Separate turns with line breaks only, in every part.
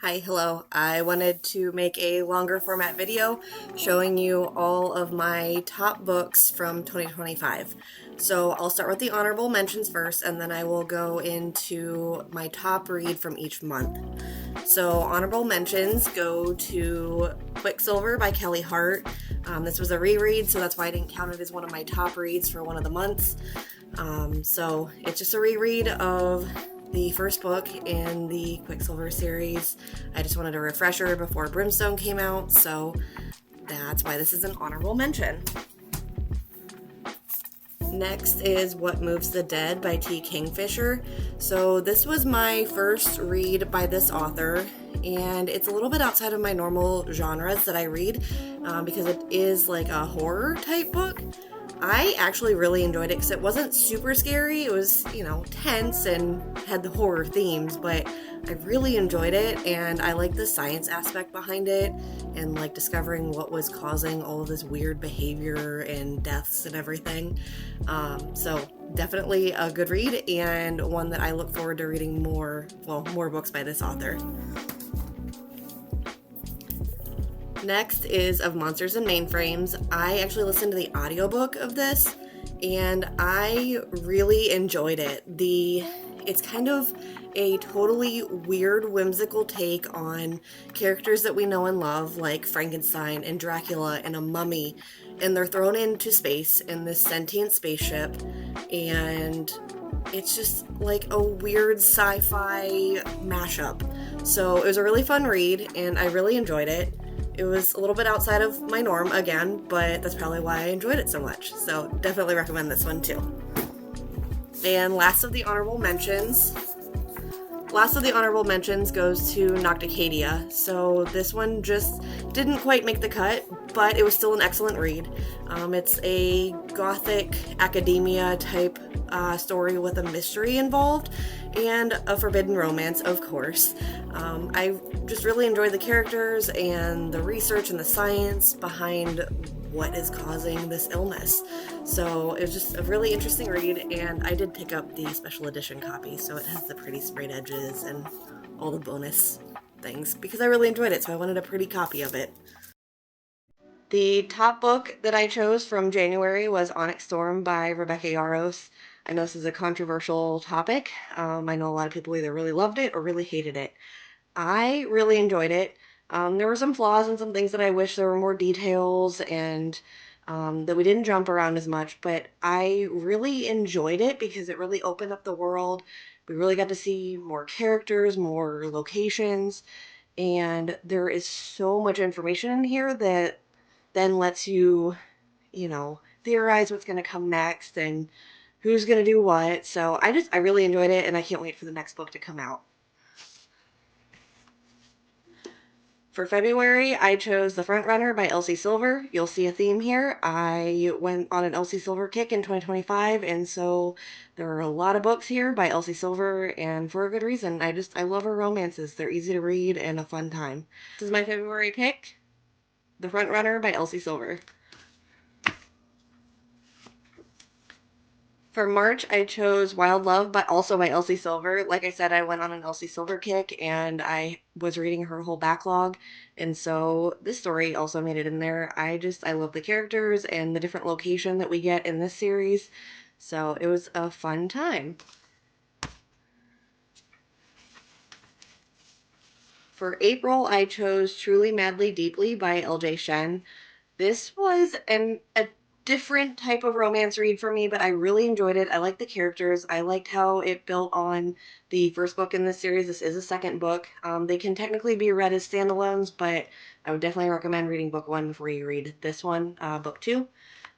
Hi, hello. I wanted to make a longer format video showing you all of my top books from 2025. So I'll start with the honorable mentions first, and then I will go into my top read from each month. So honorable mentions go to Quicksilver by Kelly Hart. This was a reread, so that's why I didn't count it as one of my top reads for one of the months. So it's just a reread of the first book in the Quicksilver series. I just wanted a refresher before Brimstone came out, so that's why this is an honorable mention. Next is What Moves the Dead by T. Kingfisher. So this was my first read by this author, and it's a little bit outside of my normal genres that I read because it is like a horror type book. I actually really enjoyed it because it wasn't super scary. It was, tense and had the horror themes, but I really enjoyed it, and I like the science aspect behind it and like discovering what was causing all of this weird behavior and deaths and everything. So definitely a good read and one that I look forward to reading more books by this author. Next is Of Monsters and Mainframes. I actually listened to the audiobook of this and I really enjoyed it. It's kind of a totally weird, whimsical take on characters that we know and love, like Frankenstein and Dracula and a mummy, and they're thrown into space in this sentient spaceship, and it's just like a weird sci-fi mashup. So it was a really fun read, and I really enjoyed it. It was a little bit outside of my norm again, but that's probably why I enjoyed it so much. So definitely recommend this one too. And last of the honorable mentions goes to Nocticadia. So this one just didn't quite make the cut, but it was still an excellent read. It's a gothic academia type story with a mystery involved and a forbidden romance, of course. I just really enjoyed the characters and the research and the science behind what is causing this illness. So it was just a really interesting read, and I did pick up the special edition copy, so it has the pretty sprayed edges and all the bonus things because I really enjoyed it, so I wanted a pretty copy of it. The top book that I chose from January was Onyx Storm by Rebecca Yarros. I know this is a controversial topic. I know a lot of people either really loved it or really hated it. I really enjoyed it. There were some flaws and some things that I wish there were more details and that we didn't jump around as much, but I really enjoyed it because it really opened up the world. We really got to see more characters, more locations, and there is so much information in here that then lets you, theorize what's going to come next and who's going to do what. So I really enjoyed it, and I can't wait for the next book to come out. For February, I chose The Front Runner by Elsie Silver. You'll see a theme here. I went on an Elsie Silver kick in 2025, and so there are a lot of books here by Elsie Silver, and for a good reason. I love her romances. They're easy to read and a fun time. This is my February pick, The Front Runner by Elsie Silver. For March, I chose Wild Love, but also by Elsie Silver. Like I said, I went on an Elsie Silver kick, and I was reading her whole backlog, and so this story also made it in there. I love the characters and the different location that we get in this series, so it was a fun time. For April, I chose Truly Madly Deeply by LJ Shen. This was a different type of romance read for me, but I really enjoyed it. I liked the characters. I liked how it built on the first book in this series. This is a second book. They can technically be read as standalones, but I would definitely recommend reading book one before you read this one, book two.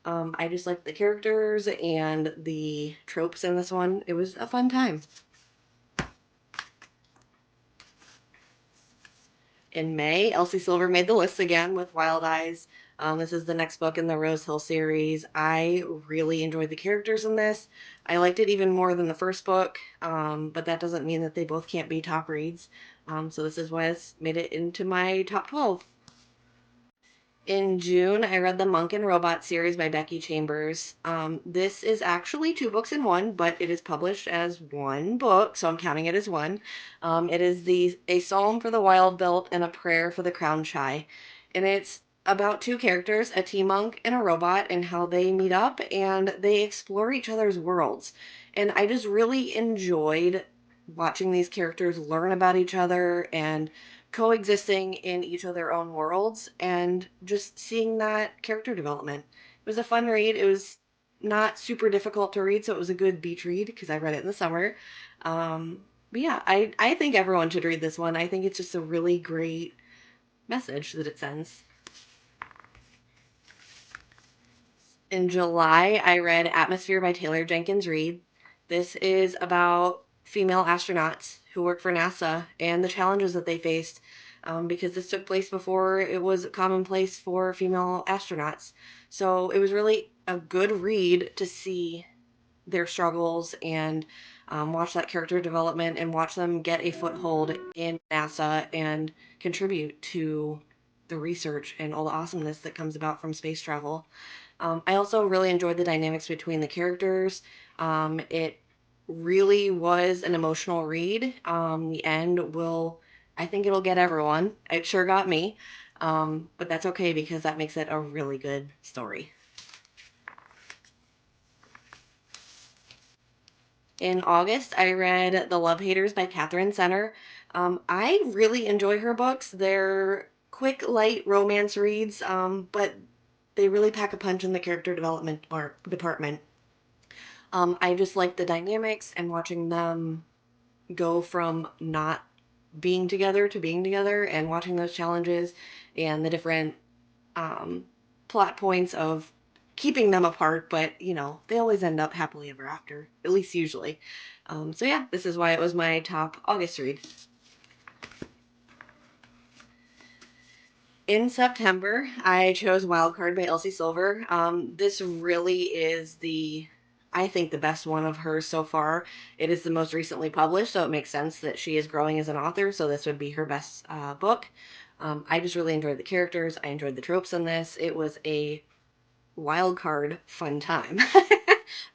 I just liked the characters and the tropes in this one. It was a fun time. In May, Elsie Silver made the list again with Wild Eyes. This is the next book in the Rose Hill series. I really enjoyed the characters in this. I liked it even more than the first book, but that doesn't mean that they both can't be top reads. So this is why it's made it into my top 12. In June, I read the Monk and Robot series by Becky Chambers. This is actually two books in one, but it is published as one book, so I'm counting it as one. It is the A Psalm for the Wild Belt and a Prayer for the Crown Shy, and it's about two characters, a tea monk and a robot, and how they meet up and they explore each other's worlds. And I just really enjoyed watching these characters learn about each other and coexisting in each of their own worlds and just seeing that character development. It was a fun read. It was not super difficult to read, so it was a good beach read because I read it in the summer. But yeah, I think everyone should read this one. I think it's just a really great message that it sends. In July, I read Atmosphere by Taylor Jenkins Reid. This is about female astronauts who work for NASA and the challenges that they faced because this took place before it was commonplace for female astronauts. So it was really a good read to see their struggles and watch that character development and watch them get a foothold in NASA and contribute to the research and all the awesomeness that comes about from space travel. I also really enjoyed the dynamics between the characters. It really was an emotional read. The end will, I think it'll get everyone. It sure got me. But that's okay because that makes it a really good story. In August, I read The Love Haters by Catherine Center. I really enjoy her books. They're quick, light romance reads, but they really pack a punch in the character development department. I just like the dynamics and watching them go from not being together to being together and watching those challenges and the different um, plot points of keeping them apart, but they always end up happily ever after, at least usually. So yeah, this is why it was my top August read. In September, I chose Wildcard by Elsie Silver. This really is I think, the best one of hers so far. It is the most recently published, so it makes sense that she is growing as an author, so this would be her best book. I just really enjoyed the characters. I enjoyed the tropes in this. It was a wild card fun time.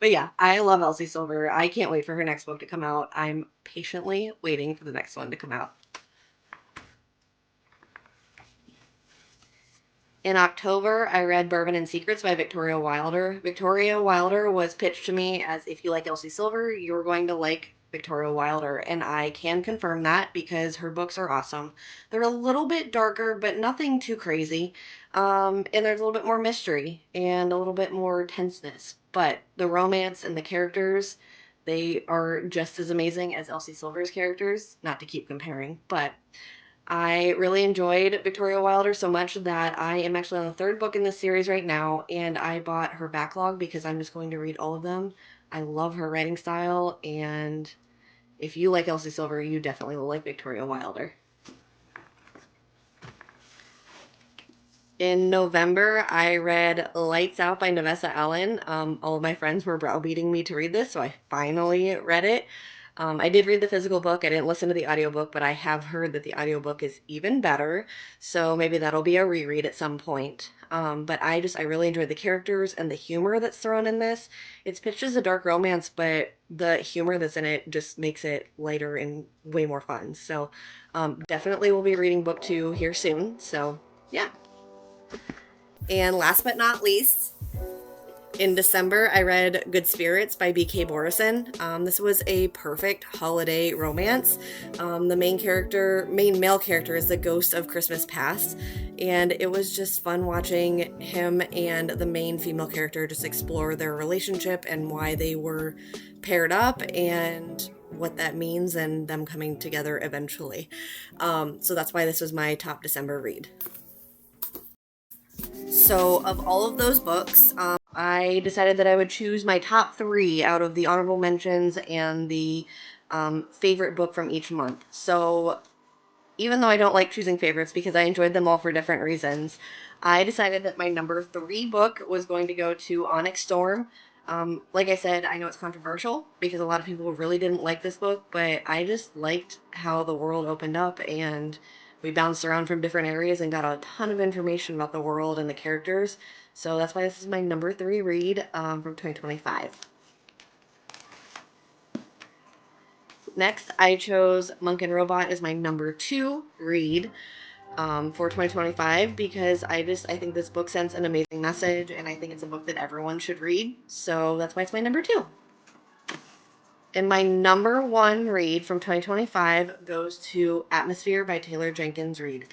But yeah, I love Elsie Silver. I can't wait for her next book to come out. I'm patiently waiting for the next one to come out. In October, I read Bourbon and Secrets by Victoria Wilder. Victoria Wilder was pitched to me as if you like Elsie Silver, you're going to like Victoria Wilder, and I can confirm that because her books are awesome. They're a little bit darker, but nothing too crazy. And there's a little bit more mystery and a little bit more tenseness. But the romance and the characters, they are just as amazing as Elsie Silver's characters. Not to keep comparing, but I really enjoyed Victoria Wilder so much that I am actually on the third book in this series right now, and I bought her backlog because I'm just going to read all of them. I love her writing style, and if you like Elsie Silver, you definitely will like Victoria Wilder. In November, I read Lights Out by Nevessa Ellen. All of my friends were browbeating me to read this, so I finally read it. I did read the physical book. I didn't listen to the audiobook, but I have heard that the audiobook is even better. So maybe that'll be a reread at some point. But I really enjoyed the characters and the humor that's thrown in this. It's pitched as a dark romance, but the humor that's in it just makes it lighter and way more fun. So definitely we'll be reading book 2 here soon. So yeah. And last but not least, in December, I read Good Spirits by B.K. Borison. This was a perfect holiday romance. The main male character, is the ghost of Christmas past, and it was just fun watching him and the main female character just explore their relationship and why they were paired up and what that means and them coming together eventually. So that's why this was my top December read. So, of all of those books, I decided that I would choose my top 3 out of the honorable mentions and the favorite book from each month. So, even though I don't like choosing favorites because I enjoyed them all for different reasons, I decided that my number 3 book was going to go to Onyx Storm. Like I said, I know it's controversial because a lot of people really didn't like this book, but I just liked how the world opened up and We bounced around from different areas and got a ton of information about the world and the characters. So that's why this is my number 3 read from 2025. Next, I chose Monk and Robot as my number 2 read for 2025 because I think this book sends an amazing message, and I think it's a book that everyone should read. So that's why it's my number 2. And my number 1 read from 2025 goes to Atmosphere by Taylor Jenkins Reid.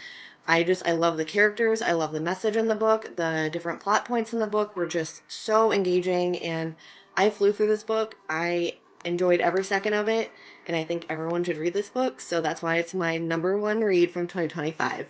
I love the characters. I love the message in the book. The different plot points in the book were just so engaging, and I flew through this book. I enjoyed every second of it, and I think everyone should read this book. So that's why it's my number 1 read from 2025.